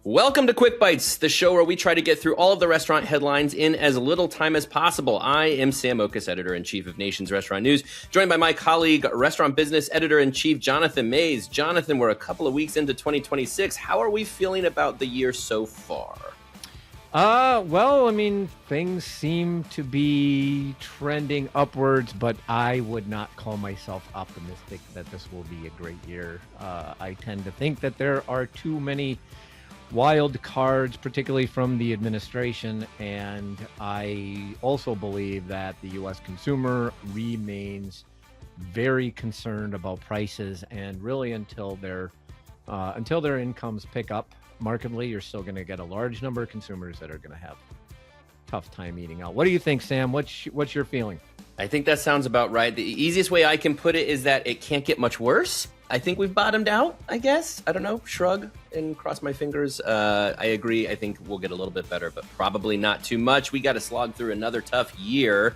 Welcome to Quick Bites, the show where we try to get through all of the restaurant headlines in as little time as possible. I am Sam Oches, editor-in-chief of Nation's Restaurant News, joined by my colleague, restaurant business editor-in-chief Jonathan Mays. Jonathan, we're a couple of weeks into 2026. How are we feeling about the year so far? Things seem to be trending upwards, but I would not call myself optimistic that this will be a great year. I tend to think that there are too many wild cards, particularly from the administration, and I also believe that the U.S. consumer remains very concerned about prices, and really until their incomes pick up markedly, you're still going to get a large number of consumers that are going to have a tough time eating out. What do you think, Sam? What's your feeling? I think that sounds about right. The easiest way I can put it is that it can't get much worse. I think we've bottomed out, I guess. I don't know, shrug and cross my fingers. I agree. I think we'll get a little bit better, but probably not too much. We got to slog through another tough year.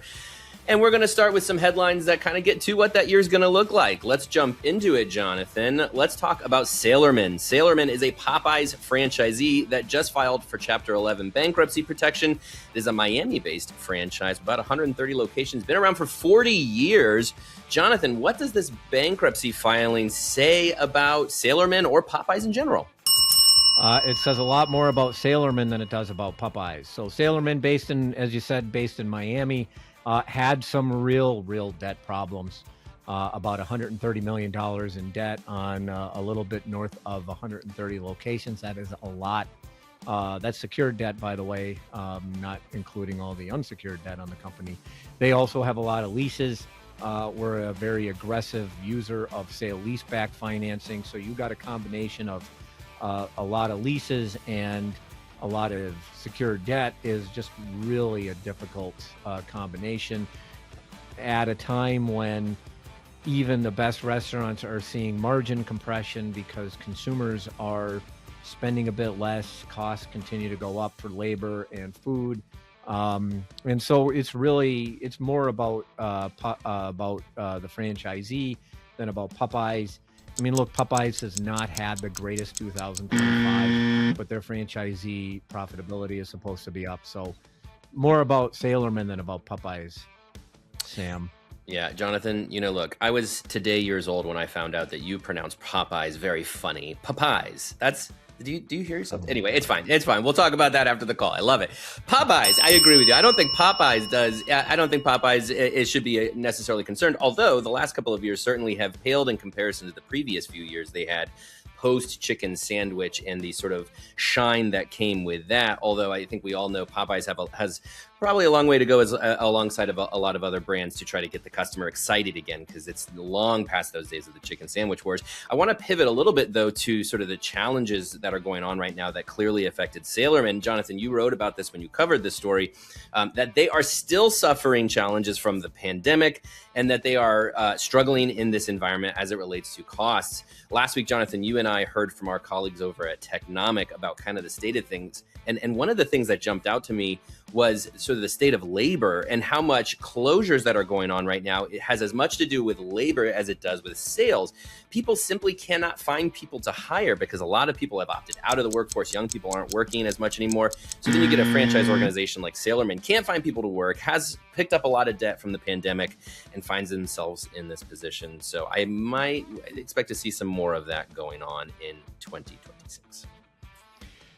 And we're going to start with some headlines that kind of get to what that year's going to look like. Let's jump into it, Jonathan. Let's talk about Sailormen. Sailormen is a Popeyes franchisee that just filed for Chapter 11 bankruptcy protection. It is a Miami-based franchise, about 130 locations, been around for 40 years. Jonathan, what does this bankruptcy filing say about Sailormen or Popeyes in general? It says a lot more about Sailormen than it does about Popeyes. So Sailormen, based in Miami, had some real debt problems, about $130 million in debt on a little bit north of 130 locations. That is a lot. That's secured debt, by the way, not including all the unsecured debt on the company. They also have a lot of leases. We're a very aggressive user of sale-leaseback financing. So you got a combination of a lot of leases and a lot of secured debt is just really a difficult combination at a time when even the best restaurants are seeing margin compression because consumers are spending a bit less. Costs continue to go up for labor and food. And so it's more about the franchisee than about Popeyes. I mean, look, Popeyes has not had the greatest 2025, but their franchisee profitability is supposed to be up. So more about Sailormen than about Popeyes, Sam. Yeah, Jonathan, look, I was today years old when I found out that you pronounce Popeyes very funny. Popeyes. Do you hear yourself? Anyway, it's fine. We'll talk about that after the call. I love it. Popeyes, I agree with you. I don't think Popeyes should be necessarily concerned, although the last couple of years certainly have paled in comparison to the previous few years they had post-chicken sandwich and the sort of shine that came with that. Although I think we all know Popeyes has probably a long way to go alongside of a lot of other brands to try to get the customer excited again, because it's long past those days of the chicken sandwich wars. I want to pivot a little bit, though, to sort of the challenges that are going on right now that clearly affected Sailormen. Jonathan, you wrote about this when you covered this story, that they are still suffering challenges from the pandemic and that they are struggling in this environment as it relates to costs. Last week, Jonathan, you and I heard from our colleagues over at Technomic about kind of the state of things. And one of the things that jumped out to me was sort of the state of labor and how much closures that are going on right now. It has as much to do with labor as it does with sales. People simply cannot find people to hire because a lot of people have opted out of the workforce. Young people aren't working as much anymore. So then you get a franchise organization like Sailormen, can't find people to work, has picked up a lot of debt from the pandemic and finds themselves in this position. So I might expect to see some more of that going on in 2026.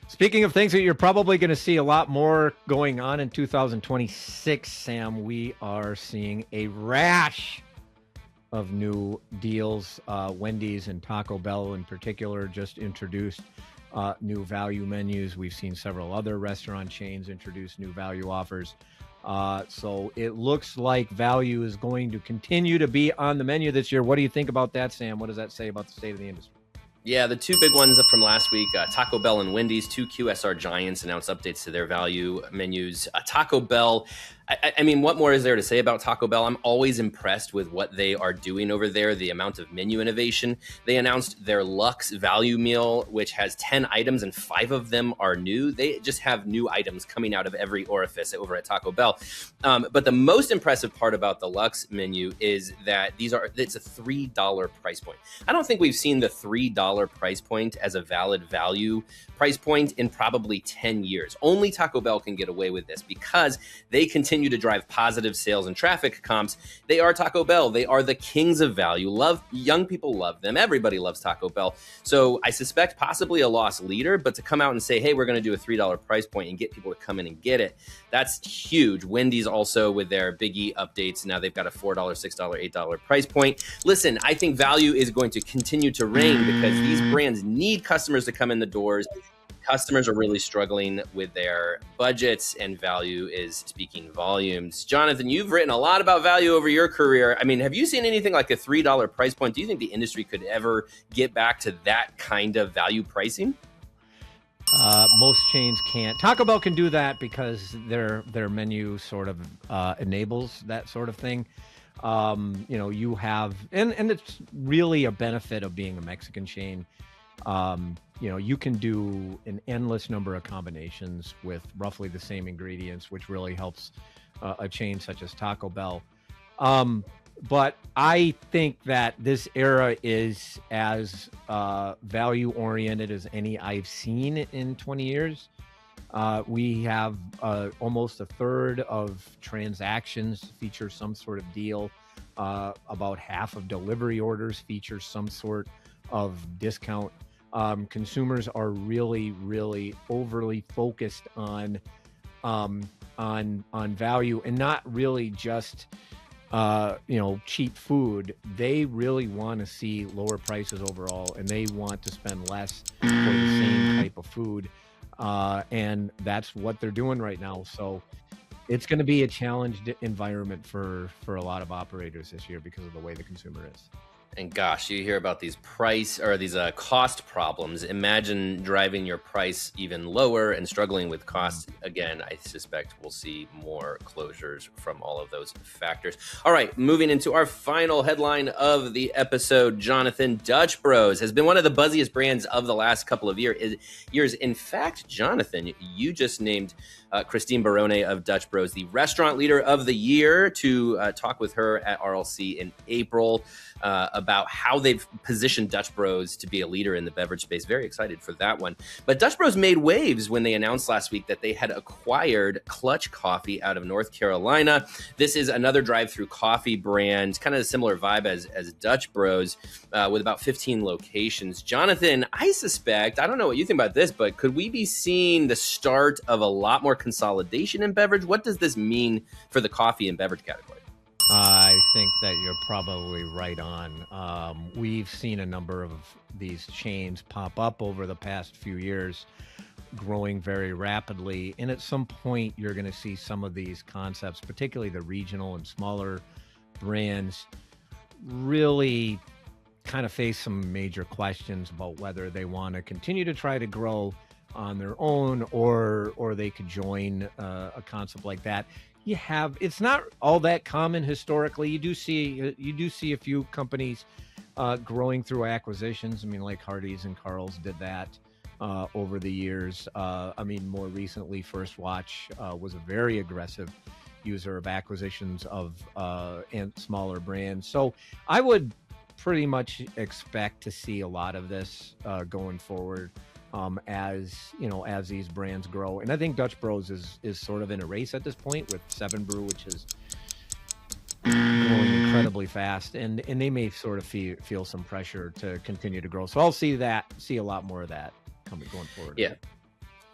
Speaking of things that you're probably going to see a lot more going on in 2026, Sam, we are seeing a rash of new deals. Wendy's and Taco Bell in particular just introduced new value menus. We've seen several other restaurant chains introduce new value offers. So it looks like value is going to continue to be on the menu this year. What do you think about that, Sam? What does that say about the state of the industry? Yeah, the two big ones from last week, Taco Bell and Wendy's, two QSR giants, announced updates to their value menus. Taco Bell I mean, what more is there to say about Taco Bell? I'm always impressed with what they are doing over there, the amount of menu innovation. They announced their Luxe Value Meal, which has 10 items and 5 of them are new. They just have new items coming out of every orifice over at Taco Bell. But the most impressive part about the Luxe menu is that it's a $3 price point. I don't think we've seen the $3 price point as a valid value price point in probably 10 years. Only Taco Bell can get away with this because they continue to drive positive sales and traffic comps. They are Taco Bell. They are the kings of value. Young people love them. Everybody loves Taco Bell. So I suspect possibly a lost leader, but to come out and say, hey, we're going to do a $3 price point and get people to come in and get it, that's huge. Wendy's also with their Biggie updates. Now they've got a $4, $6, $8 price point. Listen, I think value is going to continue to reign because these brands need customers to come in the doors. Customers are really struggling with their budgets, and value is speaking volumes. Jonathan, you've written a lot about value over your career. I mean, have you seen anything like a $3 price point? Do you think the industry could ever get back to that kind of value pricing? Most chains can't. Taco Bell can do that because their menu sort of enables that sort of thing. You have, and it's really a benefit of being a Mexican chain. You can do an endless number of combinations with roughly the same ingredients, which really helps a chain such as Taco Bell. But I think that this era is as value-oriented as any I've seen in 20 years. We have almost a third of transactions feature some sort of deal. About half of delivery orders feature some sort of discount. Consumers are really, really overly focused on value and not really just cheap food. They really want to see lower prices overall, and they want to spend less for the same type of food, and that's what they're doing right now. So it's going to be a challenged environment for a lot of operators this year because of the way the consumer is. And gosh, you hear about these cost problems. Imagine driving your price even lower and struggling with costs. Again, I suspect we'll see more closures from all of those factors. All right, moving into our final headline of the episode, Jonathan, Dutch Bros has been one of the buzziest brands of the last couple of years. In fact, Jonathan, you just named Christine Barone of Dutch Bros the restaurant leader of the year to talk with her at RLC in April about how they've positioned Dutch Bros to be a leader in the beverage space. Very excited for that one. But Dutch Bros made waves when they announced last week that they had acquired Clutch Coffee out of North Carolina. This is another drive-through coffee brand, kind of a similar vibe as Dutch Bros, with about 15 locations. Jonathan, I suspect, I don't know what you think about this, but could we be seeing the start of a lot more consolidation in beverage? What does this mean for the coffee and beverage category? I think that you're probably right on. We've seen a number of these chains pop up over the past few years, growing very rapidly. And at some point, you're going to see some of these concepts, particularly the regional and smaller brands, really kind of face some major questions about whether they want to continue to try to grow on their own or they could join a concept like that. It's not all that common historically. You do see a few companies growing through acquisitions. I mean, like Hardee's and Carl's did that over the years. More recently, First Watch was a very aggressive user of acquisitions of and smaller brands. So I would pretty much expect to see a lot of this going forward. As these brands grow. And I think Dutch Bros is sort of in a race at this point with Seven Brew, which is growing incredibly fast, and they may sort of feel some pressure to continue to grow. So I'll see a lot more of that going forward. Yeah.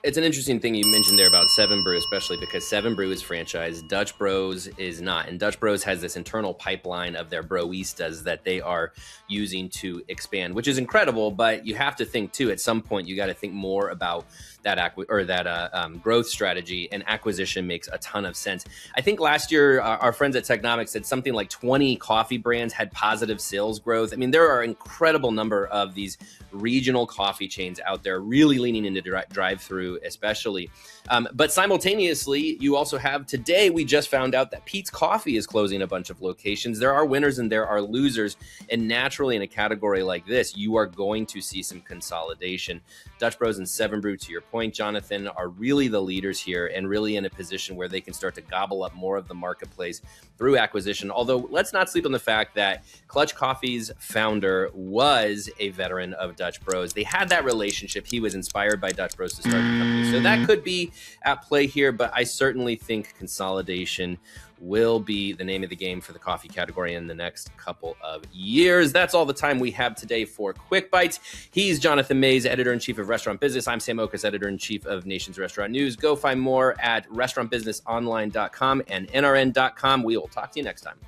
It's an interesting thing you mentioned there about Seven Brew, especially because Seven Brew is franchised. Dutch Bros is not. And Dutch Bros has this internal pipeline of their broistas that they are using to expand, which is incredible. But you have to think, too, at some point, you got to think more about that growth strategy, and acquisition makes a ton of sense. I think last year, our friends at Technomics said something like 20 coffee brands had positive sales growth. I mean, there are an incredible number of these regional coffee chains out there really leaning into drive-through brew especially. But simultaneously, you also have today, we just found out that Pete's Coffee is closing a bunch of locations. There are winners and there are losers. And naturally, in a category like this, you are going to see some consolidation. Dutch Bros and Seven Brew, to your point, Jonathan, are really the leaders here and really in a position where they can start to gobble up more of the marketplace through acquisition. Although, let's not sleep on the fact that Clutch Coffee's founder was a veteran of Dutch Bros. They had that relationship. He was inspired by Dutch Bros to start the company. So that could be at play here, but I certainly think consolidation will be the name of the game for the coffee category in the next couple of years. That's all the time we have today for Quick Bites. He's Jonathan Mays, editor-in-chief of Restaurant Business. I'm Sam Oches, editor-in-chief of Nation's Restaurant News. Go find more at restaurantbusinessonline.com and nrn.com. We will talk to you next time.